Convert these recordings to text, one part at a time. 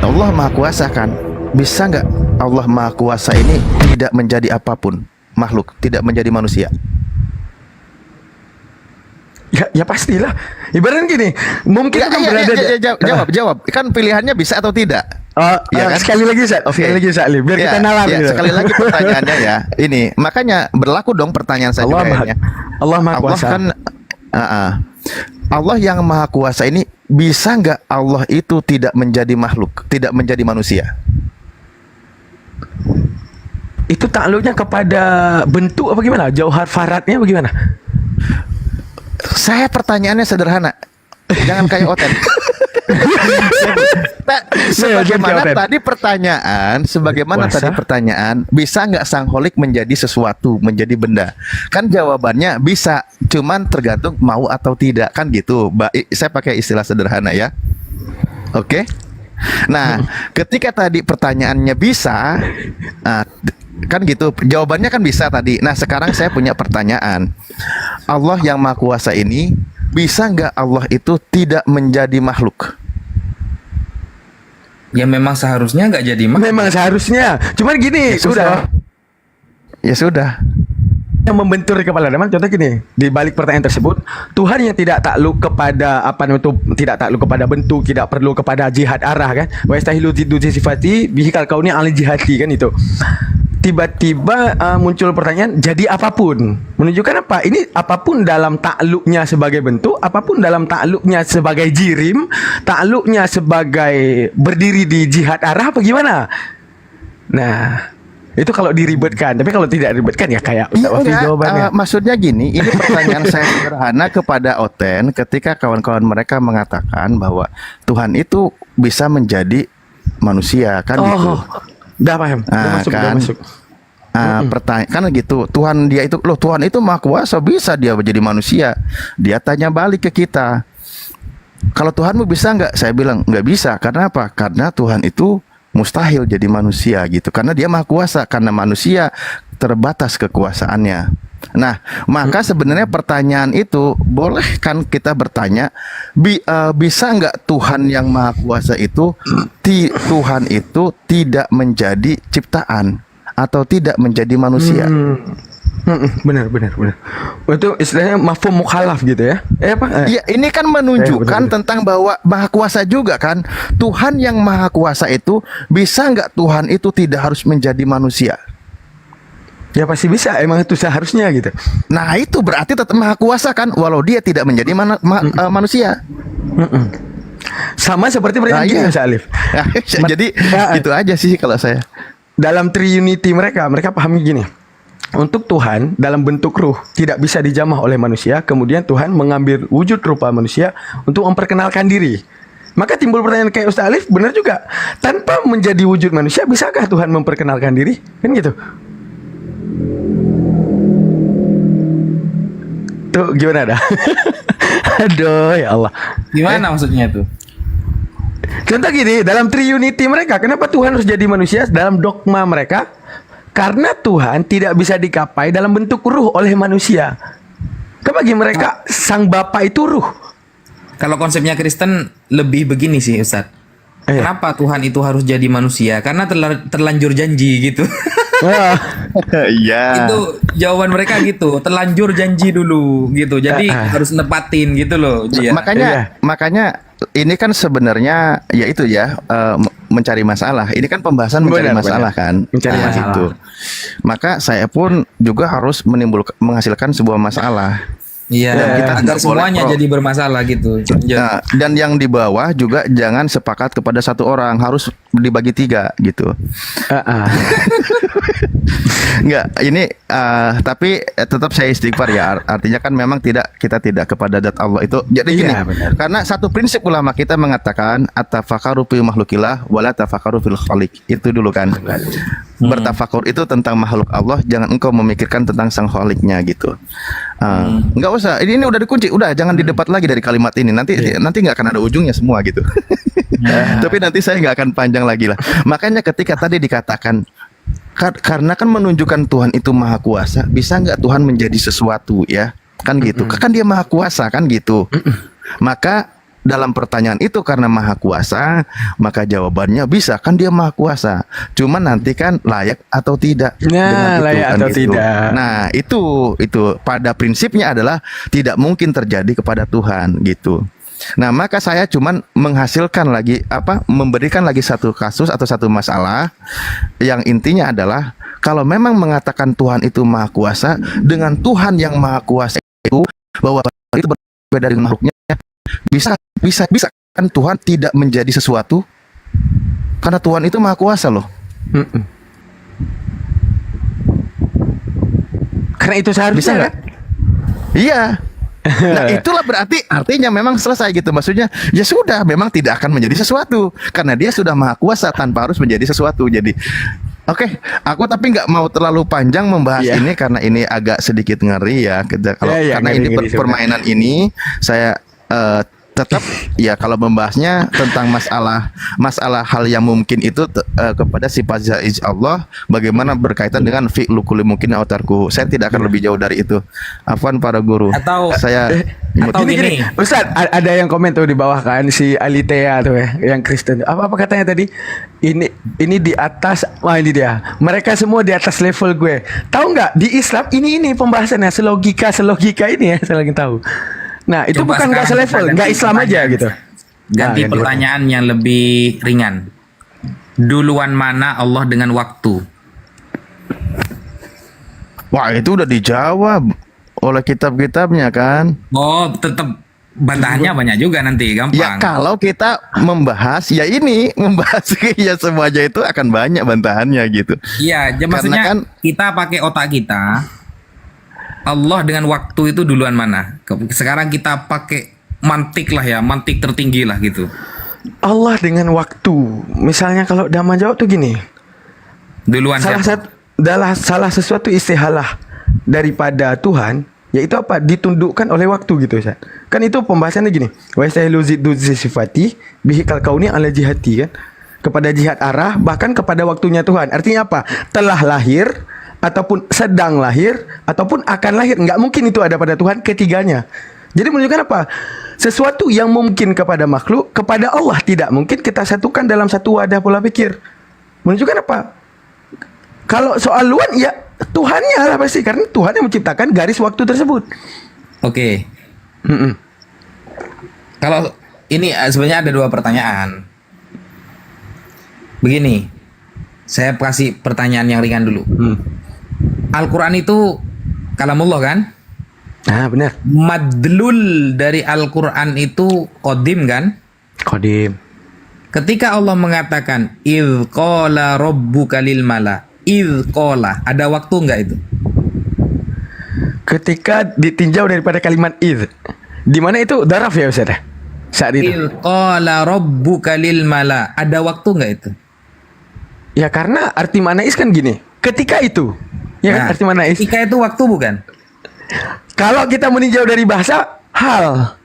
Allah Maha Kuasa kan? Bisa nggak Allah Maha Kuasa ini tidak menjadi apapun makhluk, tidak menjadi manusia? Ya pastilah. Ibaratnya gini, mungkin kan berada jawab. Kan pilihannya bisa atau tidak? Ya kan? Sekali lagi Ustaz. Sekali lagi Ustaz Alif, biar kita nalar gitu. Sekali lagi pertanyaannya ya. Ini makanya berlaku dong pertanyaan saya juga ya. Allah Maha Kuasa. Allah kan Allah yang Maha Kuasa ini, bisa nggak Allah itu tidak menjadi makhluk, tidak menjadi manusia? Itu takluknya kepada bentuk apa gimana? Jauhar faradnya bagaimana? Saya pertanyaannya sederhana. Jangan kayak Oten. Sebagaimana tadi pertanyaan, bisa nggak sangholik menjadi sesuatu, menjadi benda? Kan jawabannya bisa, cuman tergantung mau atau tidak, kan gitu. Saya pakai istilah sederhana ya. Oke. Nah, ketika tadi pertanyaannya bisa, kan gitu, jawabannya kan bisa tadi. Nah, sekarang saya punya pertanyaan. Allah yang Maha Kuasa ini, bisa nggak Allah itu tidak menjadi makhluk? Ya memang seharusnya nggak jadi makhluk. Memang seharusnya. Cuman gini, Ya sudah. Yang membentur kepala teman, contoh gini, di balik pertanyaan tersebut, Tuhan yang tidak takluk kepada tidak takluk kepada bentuk, tidak perlu kepada jihad arah kan? Wa yastahilu tiddu sifati bihi kal kauni al jihati kan itu. Tiba-tiba muncul pertanyaan, jadi apapun. Menunjukkan apa? Ini apapun dalam takluknya sebagai bentuk, apapun dalam takluknya sebagai jirim, takluknya sebagai berdiri di jihad arah apa gimana? Nah, itu kalau diribetkan. Tapi kalau tidak diribetkan ya kayak jawabannya. Maksudnya gini, ini pertanyaan saya sederhana kepada Oten ketika kawan-kawan mereka mengatakan bahwa Tuhan itu bisa menjadi manusia kan gitu. Udah paham. Udah masuk. Pertanyaan kan gitu. Tuhan itu Maha Kuasa, bisa dia menjadi manusia. Dia tanya balik ke kita, kalau Tuhanmu bisa nggak? Saya bilang nggak bisa. Karena apa? Karena Tuhan itu mustahil jadi manusia gitu. Karena dia Maha Kuasa. Karena manusia terbatas kekuasaannya. Nah, maka sebenarnya pertanyaan itu, boleh kan kita bertanya, bisa nggak Tuhan yang Maha Kuasa itu, Tuhan itu tidak menjadi ciptaan atau tidak menjadi manusia? Benar. Itu istilahnya mafhum mukhalaf gitu ya? Iya, ini kan menunjukkan tentang bahwa Maha Kuasa juga kan. Tuhan yang Maha Kuasa itu, bisa nggak Tuhan itu tidak harus menjadi manusia? Ya pasti bisa, emang itu seharusnya gitu. Nah, itu berarti tetap Maha Kuasa kan, walau dia tidak menjadi manusia. Sama seperti pertanyaan gini, Mas Alif. Jadi itu aja sih kalau saya. Dalam Trinity mereka pahami gini. Untuk Tuhan dalam bentuk ruh tidak bisa dijamah oleh manusia, kemudian Tuhan mengambil wujud rupa manusia untuk memperkenalkan diri. Maka timbul pertanyaan kayak Ustaz Alif, benar juga. Tanpa menjadi wujud manusia, bisakah Tuhan memperkenalkan diri? Kan gitu. Tuh gimana dah? Aduh ya Allah. Gimana maksudnya tuh? Contoh gini, dalam Trinity mereka, kenapa Tuhan harus jadi manusia? Dalam dogma mereka, karena Tuhan tidak bisa dicapai dalam bentuk ruh oleh manusia. Kan bagi mereka Sang Bapa itu ruh. Kalau konsepnya Kristen lebih begini sih Ustadz. Kenapa Tuhan itu harus jadi manusia? Karena terlanjur janji gitu. Iya. Itu jawaban mereka gitu. Terlanjur janji dulu gitu. Jadi harus nepatin gitu loh. Makanya ini kan sebenarnya ya itu ya, mencari masalah. Ini kan pembahasan mencari masalah kan. Mencari masalah. Gitu. Maka saya pun juga harus menghasilkan sebuah masalah. Iya, agar semuanya jadi bermasalah gitu. Dan yang di bawah juga jangan sepakat kepada satu orang, harus dibagi 3 gitu. Enggak, ini tapi tetap saya istighfar ya. Artinya kan memang kita tidak kepada zat Allah itu. Jadi gini, karena satu prinsip ulama kita mengatakan at-tafakkaru fi makhlukillah wala tafakkaru fil khaliq. Itu dulu kan. Bertafakur itu tentang makhluk Allah, jangan engkau memikirkan tentang sang khaliknya gitu. Enggak usah, ini udah dikunci, udah jangan didebat lagi dari kalimat ini. Nanti nggak akan ada ujungnya semua gitu. Tapi nanti saya nggak akan panjang lagi lah. Makanya ketika tadi dikatakan karena kan menunjukkan Tuhan itu Maha Kuasa, bisa nggak Tuhan menjadi sesuatu ya? Kan gitu. Kan dia Maha Kuasa kan gitu. Maka dalam pertanyaan itu karena maha kuasa, maka jawabannya bisa, kan dia maha kuasa. Cuman nanti kan layak atau tidak dengan itu, layak kan atau gitu. tidak. Nah, itu pada prinsipnya adalah tidak mungkin terjadi kepada Tuhan gitu. Nah, maka saya cuman memberikan lagi satu kasus atau satu masalah yang intinya adalah kalau memang mengatakan Tuhan itu maha kuasa, dengan Tuhan yang maha kuasa itu, bahwa Tuhan itu berbeda dari makhluknya, bisa kan Tuhan tidak menjadi sesuatu karena Tuhan itu maha kuasa loh. Karena itu seharusnya Bisa nggak? Iya. Nah, itulah berarti artinya memang selesai gitu. Maksudnya ya sudah, memang tidak akan menjadi sesuatu karena dia sudah maha kuasa tanpa harus menjadi sesuatu. Jadi oke, aku tapi nggak mau terlalu panjang membahas ini karena ini agak sedikit ngeri ya. Karena ngeri, ini ngeri permainan ini saya tetap ya kalau membahasnya tentang masalah hal yang mungkin itu kepada sifat zat Allah, bagaimana berkaitan dengan fi'lu kulli mungkin atau tarku. Saya tidak akan lebih jauh dari itu. Afwan para guru. Atau gini. Ustaz, ada yang komen tuh di bawah kan, si Alitea tuh ya, yang Kristen. Apa katanya tadi? Ini di atas, ini dia. Mereka semua di atas level gue. Tahu nggak? Di Islam ini pembahasannya selogika ini ya, saya lagi tahu. Nah, itu Coba bukan nggak selevel, nggak Islam aja gitu. Ganti pertanyaan yang lebih ringan. Duluan mana Allah dengan waktu? Wah, itu udah dijawab oleh kitab-kitabnya kan. Oh, tetap bantahannya banyak juga nanti, gampang. Ya kalau kita membahas ya ya semuanya itu akan banyak bantahannya gitu. Iya, maksudnya kan kita pakai otak kita. Allah dengan waktu itu duluan mana? Sekarang kita pakai mantik lah ya, mantik tertinggi lah gitu. Allah dengan waktu. Misalnya kalau Dhamma jawab tuh gini. Duluan salah sesuatu istihalah daripada Tuhan, yaitu apa? Ditundukkan oleh waktu gitu, Ustaz. Kan itu pembahasannya gini. Wa yastahilu ziddu sifati bihi kal kauni ala jihati kan. Kepada jihad arah, bahkan kepada waktunya Tuhan. Artinya apa? Telah lahir, ataupun sedang lahir, ataupun akan lahir. Nggak mungkin itu ada pada Tuhan, ketiganya. Jadi menunjukkan apa? Sesuatu yang mungkin kepada makhluk, kepada Allah tidak mungkin kita satukan dalam satu wadah pola pikir. Menunjukkan apa? Kalau soal luan, ya Tuhannya lah pasti. Karena Tuhan yang menciptakan garis waktu tersebut. Oke. Kalau ini sebenarnya ada dua pertanyaan. Begini, saya kasih pertanyaan yang ringan dulu. Al-Quran itu kalamullah kan? Ah, benar. Madlul dari Al-Quran itu qadim kan? Qadim. Ketika Allah mengatakan idz qala rabbuka lil mala, idz qala, ada waktu enggak itu? Ketika ditinjau daripada kalimat idz, di mana itu daraf ya Ustaz? Saat itu. Idz qala rabbuka lil mala, ada waktu enggak itu? Ya karena arti manais kan gini. Ketika itu. Ya kan, arti manais. Ketika itu waktu bukan? Kalau kita meninjau dari bahasa, hal.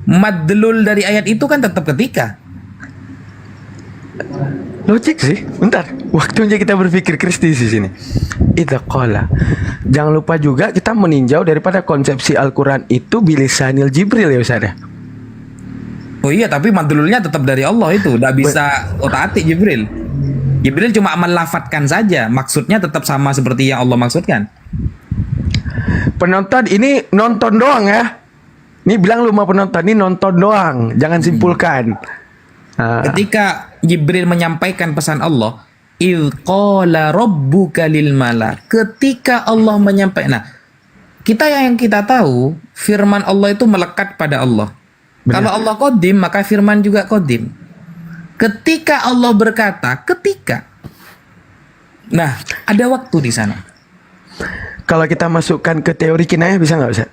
Madlul dari ayat itu kan tetap ketika. Logik sih. Bentar. Waktunya kita berpikir kritis di sini. Idza qala. Jangan lupa juga kita meninjau daripada konsepsi Al-Quran itu bilisanil Jibril ya Ustaz ya. Oh iya, tapi madlulnya tetap dari Allah itu. Nggak bisa otak-atik Jibril. Jibril cuma melafatkan saja. Maksudnya tetap sama seperti yang Allah maksudkan. Penonton ini nonton doang ya. Ini bilang lu mau penonton, ini nonton doang. Jangan simpulkan. Ketika Jibril menyampaikan pesan Allah, idz qala rabbuka lil mala. Ketika Allah menyampaikan. Nah, yang kita tahu, firman Allah itu melekat pada Allah. Benar. Kalau Allah qadim, maka firman juga qadim. Ketika Allah berkata, ketika. Nah, ada waktu di sana. Kalau kita masukkan ke teori kinayah bisa nggak Ustaz?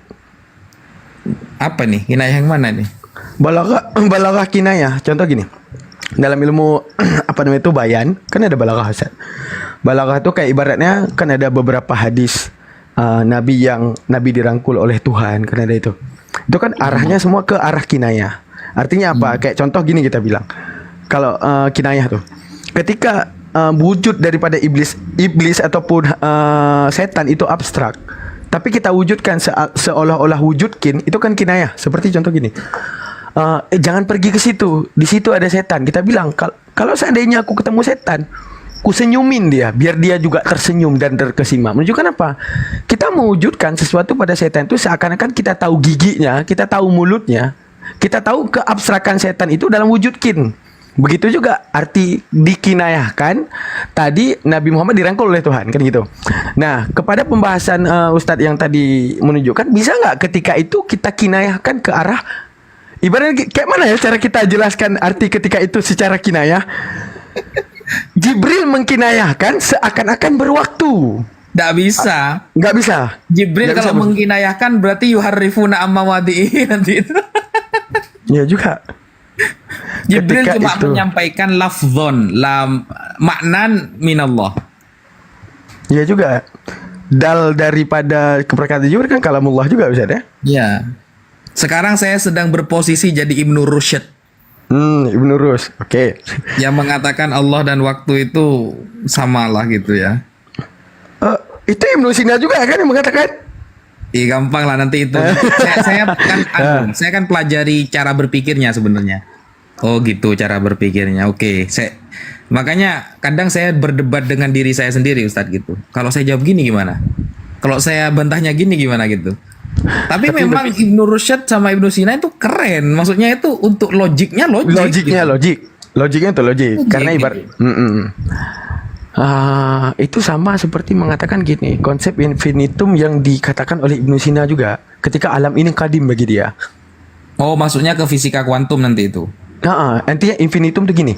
Apa nih? Kinayah yang mana nih? Balaghah kinayah. Contoh gini. Dalam ilmu apa namanya itu bayan, kan ada balaghah Ustaz. Balaghah itu kayak ibaratnya kan ada beberapa hadis nabi dirangkul oleh Tuhan, kan ada itu. Itu kan arahnya semua ke arah kinayah. Artinya apa? Kayak contoh gini kita bilang. Kalau kinayah tuh, ketika wujud daripada iblis ataupun setan itu abstrak, tapi kita wujudkan seolah-olah wujudkin, itu kan kinayah. Seperti contoh gini, Jangan pergi ke situ. Di situ ada setan. Kita bilang kalau seandainya aku ketemu setan, ku senyumin dia biar dia juga tersenyum dan terkesima. Menunjukkan apa? Kita mewujudkan sesuatu pada setan itu seakan-akan kita tahu giginya, kita tahu mulutnya, kita tahu keabstrakan setan itu dalam wujud kin. Begitu juga arti dikinayahkan. Tadi Nabi Muhammad dirangkul oleh Tuhan, kan gitu. Nah, kepada pembahasan Ustadz yang tadi menunjukkan, bisa nggak ketika itu kita kinayahkan ke arah, ibaratnya kayak mana ya cara kita jelaskan arti ketika itu secara kinayah? Jibril mengkinayahkan seakan-akan berwaktu. Nggak bisa. Nggak bisa. Jibril Nggak kalau bisa, mengkinayahkan berarti yuharrifuna amma wadi'i nanti itu. Ya juga. Jibril Ketika cuma itu menyampaikan lafzon, maknan minallah. ya juga. Dal daripada perkataan Jibril kan kalamullah juga bisa deh. Ya. Sekarang saya sedang berposisi jadi Ibnu Rusyd Ibnu Rus. Oke. yang mengatakan Allah dan waktu itu samalah gitu ya. Itu Ibnu Sina juga kan yang mengatakan. Gampang lah nanti itu. Saya kan pelajari cara berpikirnya sebenarnya. Oh gitu cara berpikirnya. Oke, makanya kadang saya berdebat dengan diri saya sendiri Ustadz gitu. Kalau saya jawab gini gimana? Kalau saya bantahnya gini gimana gitu. Tapi memang Ibnu Rusyd sama Ibnu Sina itu keren. Maksudnya itu untuk logiknya logik. Logiknya itu logik. Karena Gitu. ibarat itu sama seperti mengatakan gini, konsep infinitum yang dikatakan oleh Ibnu Sina juga, ketika alam ini kadim bagi dia. Oh, maksudnya ke fisika kuantum nanti itu. Intinya infinitum itu gini.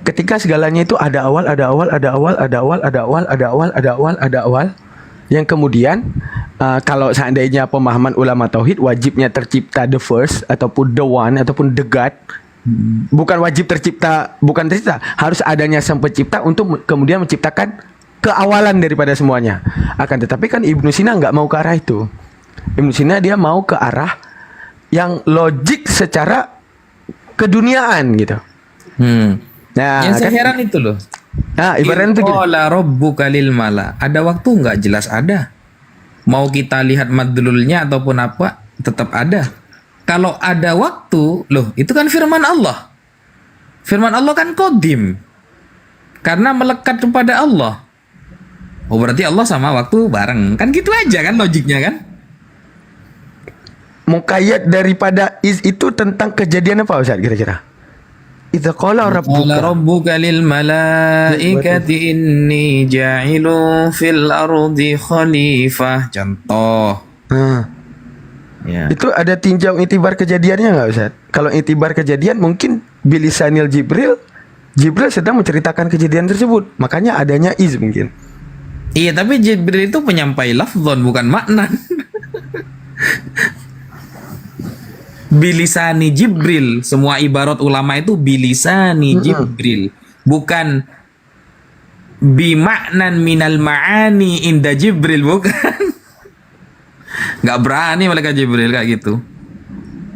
Ketika segalanya itu ada awal, ada awal, ada awal, ada awal, ada awal, ada awal, ada awal, ada awal. Yang kemudian kalau seandainya pemahaman ulama tauhid, wajibnya tercipta the first ataupun the one ataupun the God. Bukan wajib tercipta, bukan tercipta, harus adanya sang pencipta untuk kemudian menciptakan keawalan daripada semuanya. Akan tetapi kan Ibnu Sina nggak mau ke arah itu. Ibnu Sina dia mau ke arah yang logik secara keduniaan gitu. Nah, Yang saya kan, heran itu loh. ibaratnya itu gini. Qala rabbuka lil mala. Ada waktu nggak jelas ada. Mau kita lihat madlulnya ataupun apa, tetap ada. Kalau ada waktu, loh itu kan firman Allah. Firman Allah kan qadim. Karena melekat kepada Allah. Oh berarti Allah sama waktu bareng. Kan gitu aja kan logiknya kan? Muqayyad daripada is itu tentang kejadian apa Ustaz kira-kira? Idza qala Qala rabbuka. rabbuka lil malaikati inni ja'ilu fil ardi khalifah. Contoh. Ya. Itu ada tinjau itibar kejadiannya nggak Ustaz? Kalau itibar kejadian mungkin bilisanil Jibril sedang menceritakan kejadian tersebut. Makanya adanya iz mungkin. Iya, tapi Jibril itu penyampai lafzon bukan makna. Bilisani Jibril, semua ibarat ulama itu bilisani Jibril, bukan bimaknan minal ma'ani inda Jibril, bukan. Nggak berani malaikat Jibril kayak gitu.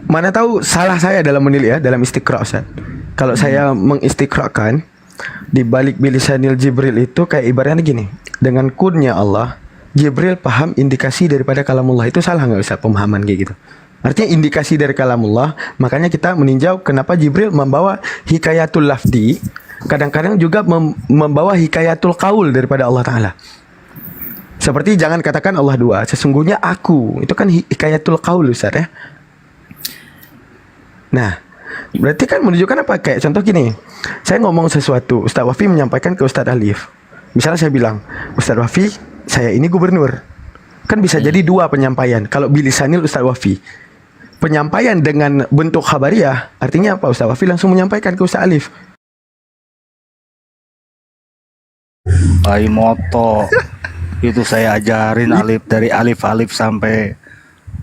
Mana tahu salah saya dalam menilai ya, dalam istiqra Ustaz. Kalau saya mengistiqrakan di balik bilisanil Jibril itu kayak ibaratnya gini. Dengan kunnya Allah, Jibril paham indikasi daripada kalamullah. Itu salah nggak Ustaz pemahaman kayak gitu? Artinya indikasi dari kalamullah. Makanya kita meninjau kenapa Jibril membawa hikayatul lafdi, kadang-kadang juga membawa hikayatul qaul daripada Allah Ta'ala. Seperti jangan katakan Allah dua, sesungguhnya aku. Itu kan hikayatul qaul Ustaz ya. Nah, berarti kan menunjukkan apa? Kayak contoh gini, saya ngomong sesuatu, Ustaz Wafi menyampaikan ke Ustaz Alif. Misalnya saya bilang, Ustaz Wafi, saya ini gubernur. Kan bisa jadi dua penyampaian. Kalau bilisanil Ustaz Wafi, penyampaian dengan bentuk khabariyah, artinya apa? Ustaz Wafi langsung menyampaikan ke Ustaz Alif. Bayi moto itu saya ajarin alif dari alif sampai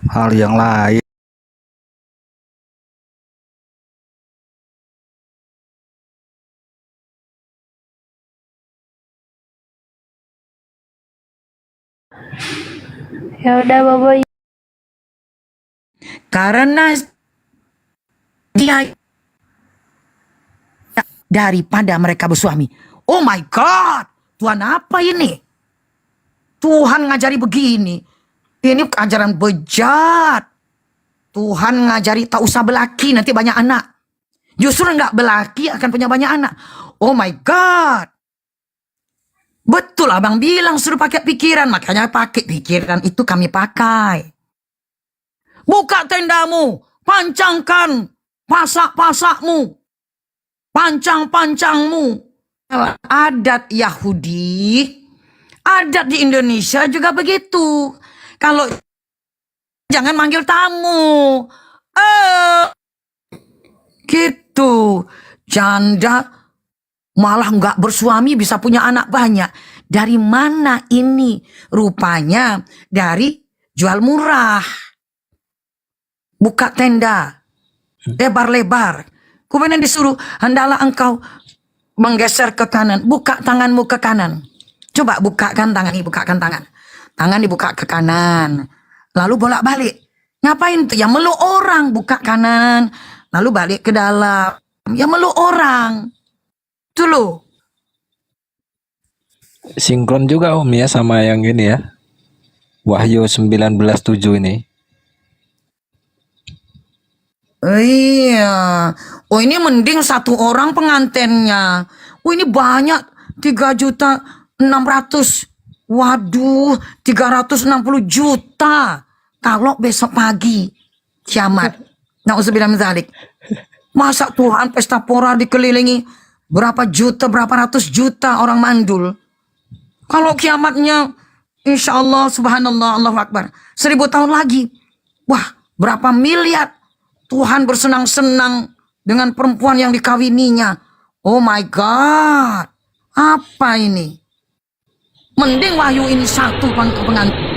hal yang lain. Ya udah Bobo. Karena dia daripada mereka bersuami. Oh my God, Tuhan apa ini? Tuhan ngajari begini. Ini ajaran bejat. Tuhan ngajari tak usah belaki nanti banyak anak. Justru nggak belaki akan punya banyak anak. Oh my God. Betul abang bilang suruh pakai pikiran. Makanya pakai pikiran itu kami pakai. Buka tendamu. Pancangkan pasak-pasakmu. Pancang-pancangmu. Adat Yahudi. Adat di Indonesia juga begitu. Kalau jangan manggil tamu. Gitu. Janda malah nggak bersuami bisa punya anak banyak. Dari mana ini? Rupanya dari jual murah. Buka tenda. Lebar-lebar. Kemudian disuruh, hendalah engkau menggeser ke kanan. Buka tanganmu ke kanan. Coba bukakan tangan, bukakan tangan. Tangan dibuka ke kanan. Lalu bolak-balik. Ngapain tuh? Ya meluk orang. Buka kanan. Lalu balik ke dalam. Ya meluk orang. Itu loh. Sinkron juga Om ya sama yang ini ya. Wahyu 19:7 ini. Iya. Oh ini mending satu orang pengantennya. Oh ini banyak. 3.600.000. Waduh. 360 juta. Kalau besok pagi. Kiamat. Na'udzubillah min dzalik. Masa Tuhan pesta pora dikelilingi berapa juta, berapa ratus juta orang mandul. Kalau kiamatnya, insya Allah, subhanallah, Allahu Akbar. 1000 tahun lagi. Wah, berapa miliar Tuhan bersenang-senang dengan perempuan yang dikawininya. Oh my God. Apa ini? Mending Wahyu ini satu pengantin.